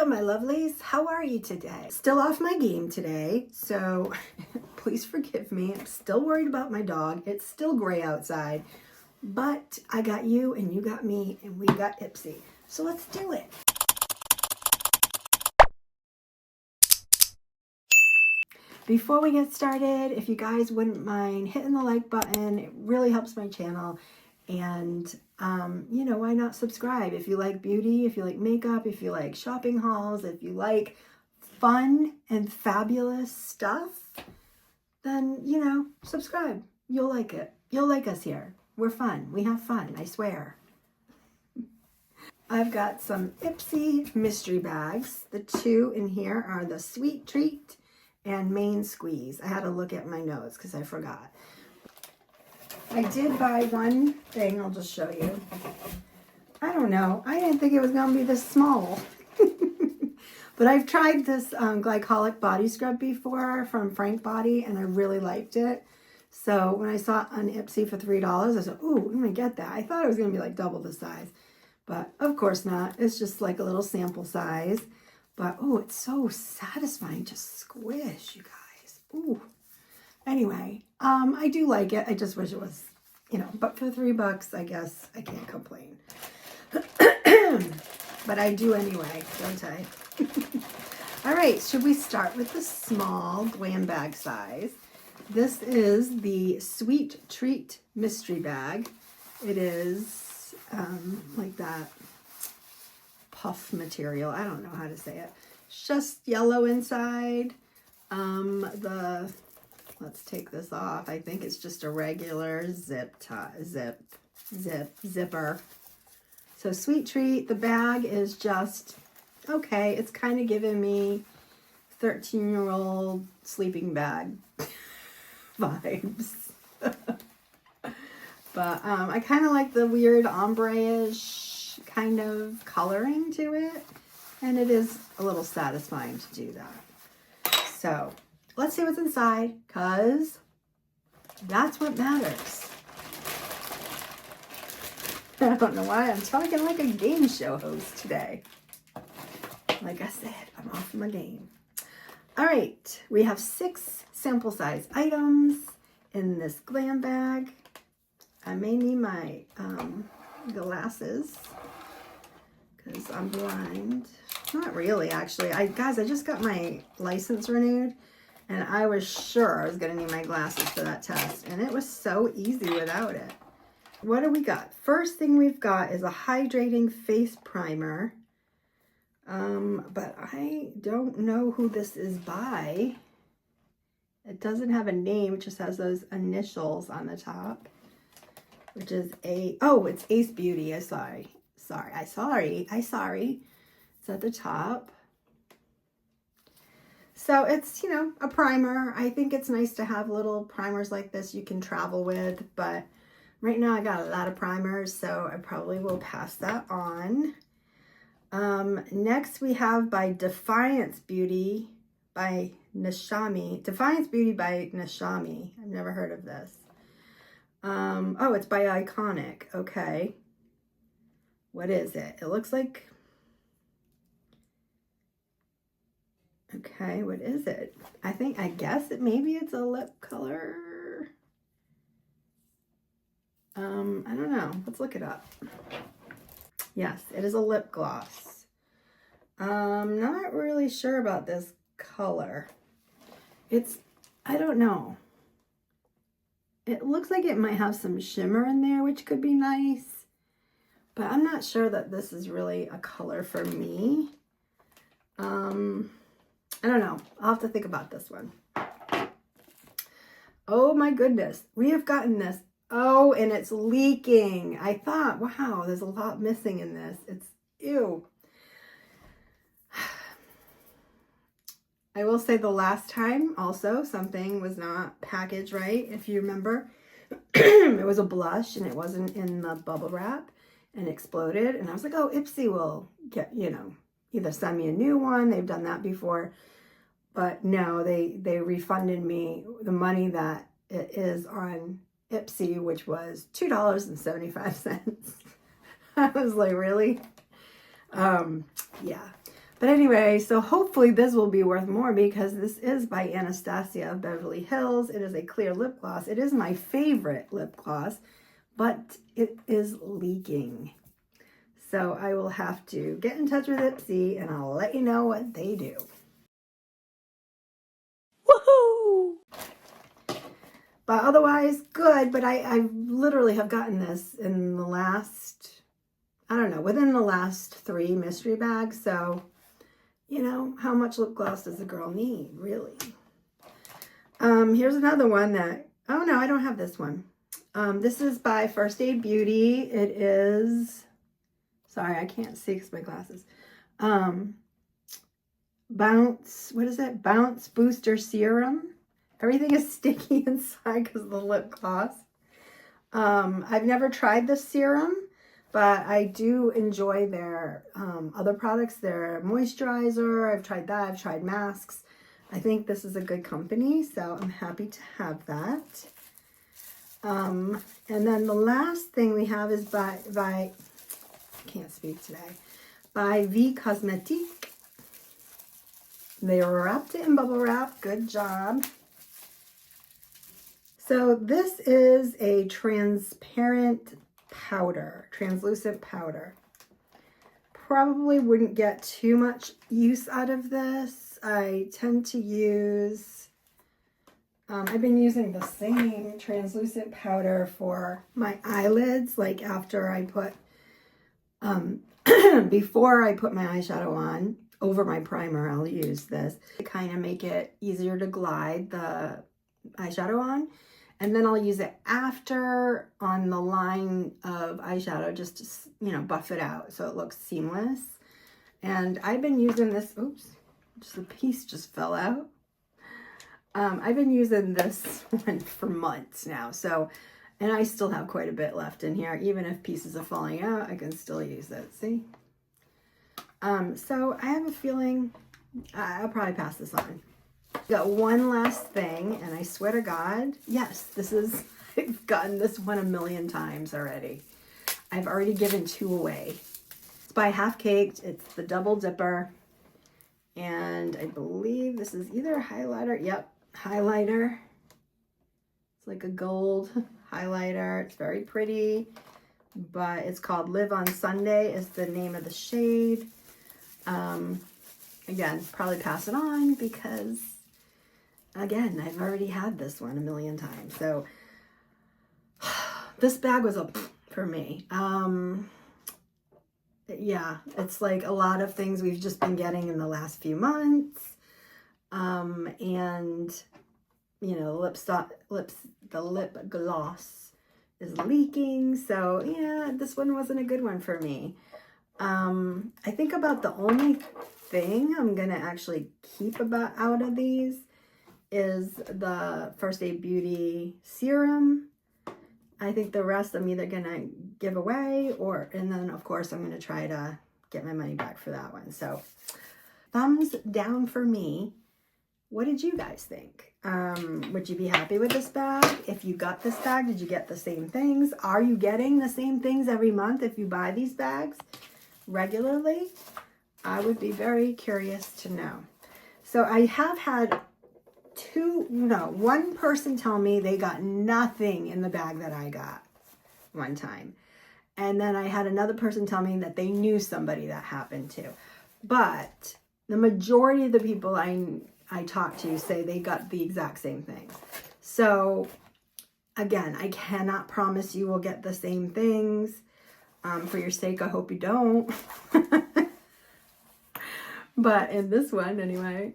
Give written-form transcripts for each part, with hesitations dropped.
Hello, my lovelies. How are you today? Still off my game today, so please forgive me. I'm still worried about my dog. It's still gray outside, but I got you and you got me and we got Ipsy. So let's do it. Before we get started, if you guys wouldn't mind hitting the like button, it really helps my channel. And you know, why not subscribe if you like beauty, if you like makeup, if you like shopping hauls, if you like fun and fabulous stuff, then, you know, subscribe. You'll like it. You'll like us here. We're fun. We have fun, I swear. I've got some Ipsy mystery bags. The two in here are the Sweet Treat and Main Squeeze. I had to look at my notes because I forgot. I did buy one thing, I'll just show you. I don't know, I didn't think it was going to be this small. But I've tried this glycolic body scrub before from Frank Body, and I really liked it. So when I saw it on Ipsy for $3, I said, ooh, I'm going to get that. I thought it was going to be like double the size, but of course not. It's just like a little sample size. But oh, it's so satisfying to squish, you guys. Ooh. Anyway, I do like it. I just wish it was, you know, but for $3, I guess I can't complain. But I do anyway, don't I? All right, should we start with the small glam bag size? This is the Sweet Treat mystery bag. It is like that puff material. I don't know how to say it. It's just yellow inside. Let's take this off. I think it's just a regular zipper. So Sweet Treat, the bag is just, okay, it's kind of giving me 13-year-old sleeping bag vibes. But I kind of like the weird ombre-ish kind of coloring to it. And it is a little satisfying to do that. So let's see what's inside, because that's what matters. I don't know why I'm talking like a game show host today. Like I said, I'm off my game. All right, we have 6 sample size items in this glam bag. I may need my glasses because I'm blind. Not really, actually. Guys, I just got my license renewed. And I was sure I was going to need my glasses for that test. And it was so easy without it. What do we got? First thing we've got is a hydrating face primer. But I don't know who this is by. It doesn't have a name. It just has those initials on the top. Which is it's Ace Beauty. It's at the top. So it's, you know, a primer. I think it's nice to have little primers like this you can travel with, but right now I got a lot of primers, so I probably will pass that on. Next we have by Defiance Beauty by Nashami. Defiance Beauty by Nashami. I've never heard of this. Oh, it's by Iconic. Okay. What is it? It looks like... Okay, what is it? I guess maybe it's a lip color. I don't know. Let's look it up. Yes, it is a lip gloss. Not really sure about this color. I don't know. It looks like it might have some shimmer in there, which could be nice. But I'm not sure that this is really a color for me. I don't know. I'll have to think about this one. Oh my goodness. We have gotten this. Oh, and it's leaking. I thought, wow, there's a lot missing in this. It's, ew. I will say the last time also something was not packaged right. If you remember, it was a blush and it wasn't in the bubble wrap and exploded. And I was like, oh, Ipsy will get, you know, either send me a new one. They've done that before. But no, they refunded me the money that it is on Ipsy, which was $2.75. I was like, really? Yeah. But anyway, so hopefully this will be worth more because this is by Anastasia of Beverly Hills. It is a clear lip gloss. It is my favorite lip gloss, but it is leaking. So I will have to get in touch with Ipsy and I'll let you know what they do. Woohoo! But otherwise, good. But I literally have gotten this in the last, I don't know, within the last 3 mystery bags. So, you know, how much lip gloss does a girl need, really? Here's another one that, oh no, I don't have this one. This is by First Aid Beauty. It is, sorry, I can't see because my glasses. Bounce, what is it? Bounce Booster Serum. Everything is sticky inside because of the lip gloss. I've never tried this serum, but I do enjoy their other products. Their moisturizer, I've tried that. I've tried masks. I think this is a good company, so I'm happy to have that. And then the last thing we have is by I can't speak today, by V Cosmetique. They wrapped it in bubble wrap. Good job. So this is a transparent powder, translucent powder. Probably wouldn't get too much use out of this. I tend to use, I've been using the same translucent powder for my eyelids, like after I put, before I put my eyeshadow on, over my primer, I'll use this to kind of make it easier to glide the eyeshadow on. And then I'll use it after on the line of eyeshadow just to, you know, buff it out so it looks seamless. And I've been using this, oops, just a piece just fell out. I've been using this one for months now. So, and I still have quite a bit left in here. Even if pieces are falling out, I can still use it, see? So I have a feeling I'll probably pass this on. Got one last thing, and I swear to God, yes, this is, I've gotten this one 1,000,000 times already. I've already given 2 away. It's by Half Caked. It's the Double Dipper. And I believe this is either a highlighter. Yep, highlighter. It's like a gold highlighter. It's very pretty, but it's called Live on Sunday is the name of the shade. Again, probably pass it on because, again, I've already had this one 1,000,000 times. So this bag was a for me. Yeah, it's like a lot of things we've just been getting in the last few months. And, you know, the lip gloss is leaking. So, yeah, this one wasn't a good one for me. I think about the only thing I'm going to actually keep out of these is the First Aid Beauty serum. I think the rest I'm either going to give away and then of course I'm going to try to get my money back for that one. So thumbs down for me. What did you guys think? Would you be happy with this bag? If you got this bag, did you get the same things? Are you getting the same things every month if you buy these bags regularly? I would be very curious to know. So I have had one person tell me they got nothing in the bag that I got one time. And then I had another person tell me that they knew somebody that happened to. But the majority of the people I talked to say they got the exact same thing. So again, I cannot promise you will get the same things. For your sake, I hope you don't. But in this one anyway.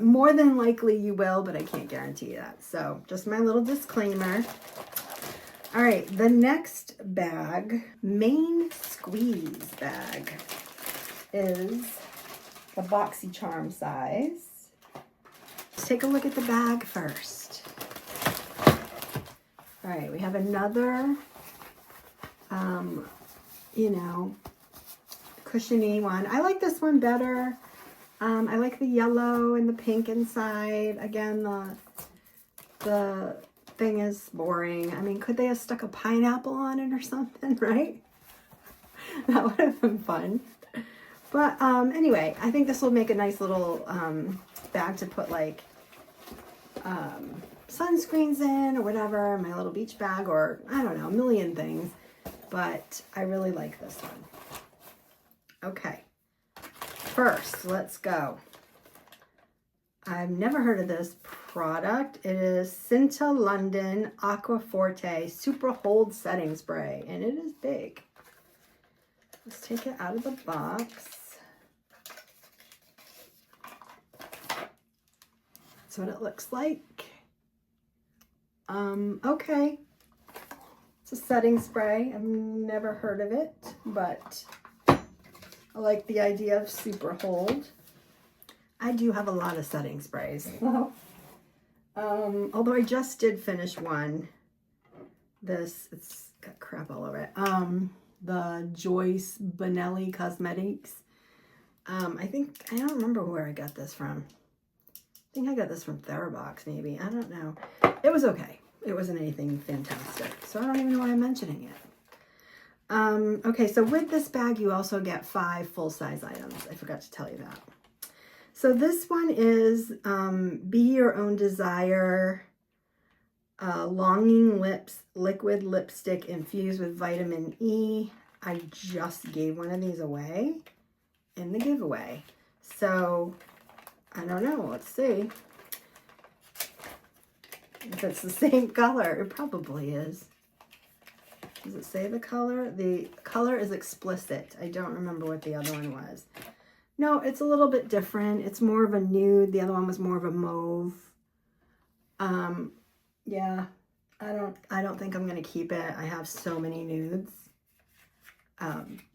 More than likely you will, but I can't guarantee that. So just my little disclaimer. All right, the next bag, main squeeze bag, is the BoxyCharm size. Let's take a look at the bag first. All right, we have another, cushiony one. I like this one better. I like the yellow and the pink inside. Again, the thing is boring. I mean, could they have stuck a pineapple on it or something, right? That would have been fun. But anyway, I think this will make a nice little bag to put like sunscreens in or whatever, my little beach bag, or I don't know, a million things. But I really like this one. Okay, first, let's go. I've never heard of this product. It is Cinta London Aqua Forte Super Hold Setting Spray, and it is big. Let's take it out of the box. That's what it looks like. Okay. It's a setting spray. I've never heard of it, but I like the idea of super hold. I do have a lot of setting sprays. Although I just did finish one. It's got crap all over it. The Joyce Bonelli Cosmetics. I don't remember where I got this from. I think I got this from TheraBox, maybe. I don't know. It was okay. It wasn't anything fantastic. So I don't even know why I'm mentioning it. Okay, so with this bag, you also get 5 full-size items. I forgot to tell you that. So this one is Be Your Own Desire Longing Lips Liquid Lipstick Infused with Vitamin E. I just gave one of these away in the giveaway. So I don't know. Let's see. If it's the same color, it probably is. Does it say the color? The color is explicit. I don't remember what the other one was. No, it's a little bit different. It's more of a nude. The other one was more of a mauve. Yeah, I don't think I'm gonna keep it. I have so many nudes.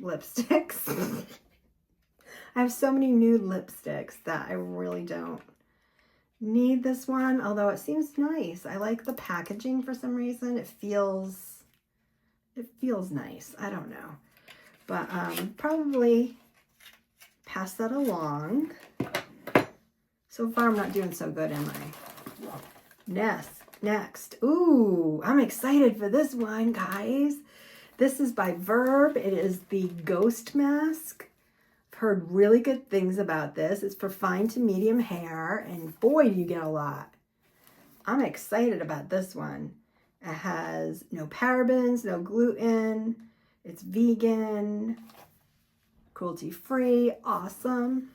Lipsticks. I have so many nude lipsticks that I really don't need this one, although it seems nice. I like the packaging for some reason. It feels nice. I don't know. But probably pass that along. So far I'm not doing so good, am I? Next. Ooh, I'm excited for this one, guys. This is by Verb. It is the Ghost Mask. I've heard really good things about this. It's for fine to medium hair, and boy, do you get a lot. I'm excited about this one. It has no parabens, no gluten. It's vegan, cruelty-free, awesome.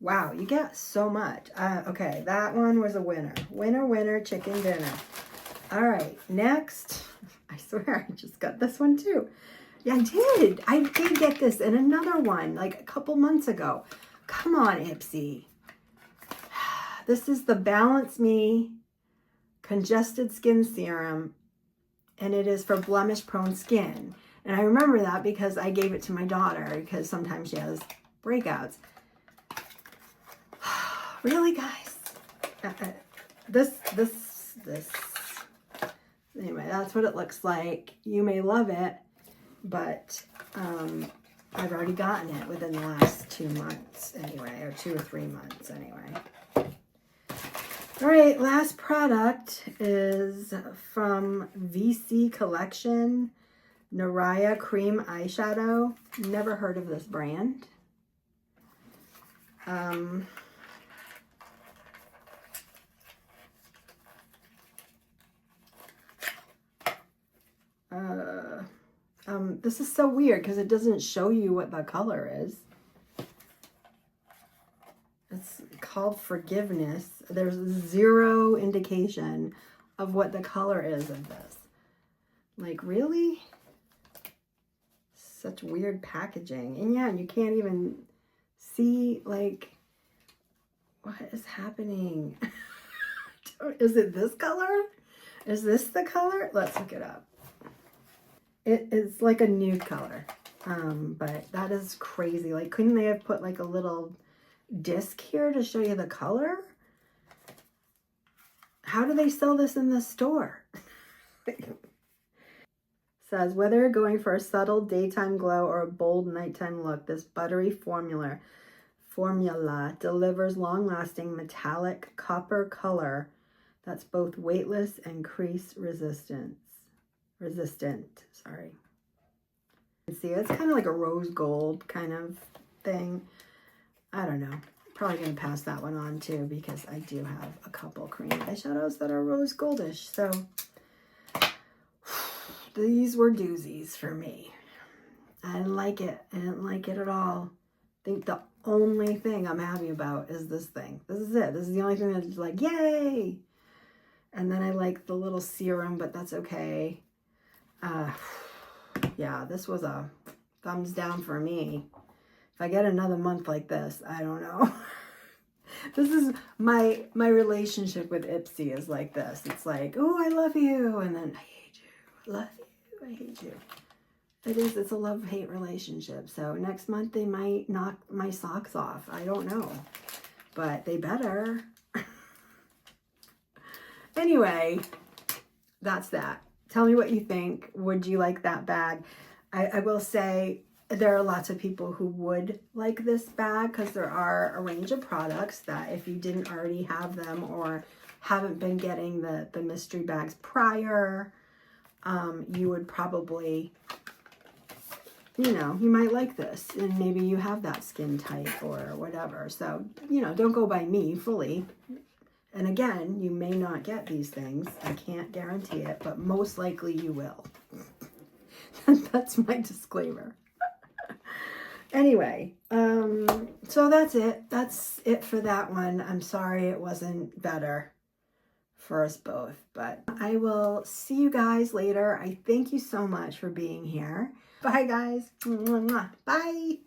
Wow, you get so much. Okay, that one was a winner. Winner, chicken dinner. All right, next. I swear I just got this one too. Yeah, I did get this in another one like a couple months ago. Come on, Ipsy. This is the Balance Me Congested Skin Serum, and it is for blemish-prone skin. And I remember that because I gave it to my daughter because sometimes she has breakouts. Really, guys? This. Anyway, that's what it looks like. You may love it, but I've already gotten it within the last 2 months anyway, or 2 or 3 months anyway. All right, last product is from VC Collection, Naraya Cream Eyeshadow. Never heard of this brand. This is so weird because it doesn't show you what the color is. It's called Forgiveness. There's 0 indication of what the color is of this. Like, really? Such weird packaging. And yeah, you can't even see, like, what is happening? Is it this color? Is this the color? Let's look it up. It is like a nude color, but that is crazy. Like, couldn't they have put like a little disc here to show you the color? How do they sell this in the store? Says, whether you're going for a subtle daytime glow or a bold nighttime look, this buttery formula delivers long-lasting metallic copper color that's both weightless and crease resistant. Sorry. See, it's kind of like a rose gold kind of thing. I don't know. Probably going to pass that one on too because I do have a couple cream eyeshadows that are rose goldish. So these were doozies for me. I didn't like it. I didn't like it at all. I think the only thing I'm happy about is this thing. This is it. This is the only thing that's like, yay! And then I like the little serum, but that's okay. Yeah, this was a thumbs down for me. If I get another month like this, I don't know. This is my relationship with Ipsy is like this. It's like, oh, I love you, and then I hate you. I love you, I hate you. It's a love-hate relationship. So next month they might knock my socks off. I don't know, but they better. Anyway, that's that. Tell me what you think. Would you like that bag? I will say there are lots of people who would like this bag because there are a range of products that if you didn't already have them or haven't been getting the mystery bags prior, you would probably, you know, you might like this, and maybe you have that skin type or whatever. So, you know, don't go by me fully. And again, you may not get these things. I can't guarantee it, but most likely you will. That's my disclaimer. Anyway, so that's it. That's it for that one. I'm sorry it wasn't better for us both, but I will see you guys later. I thank you so much for being here. Bye, guys. Bye.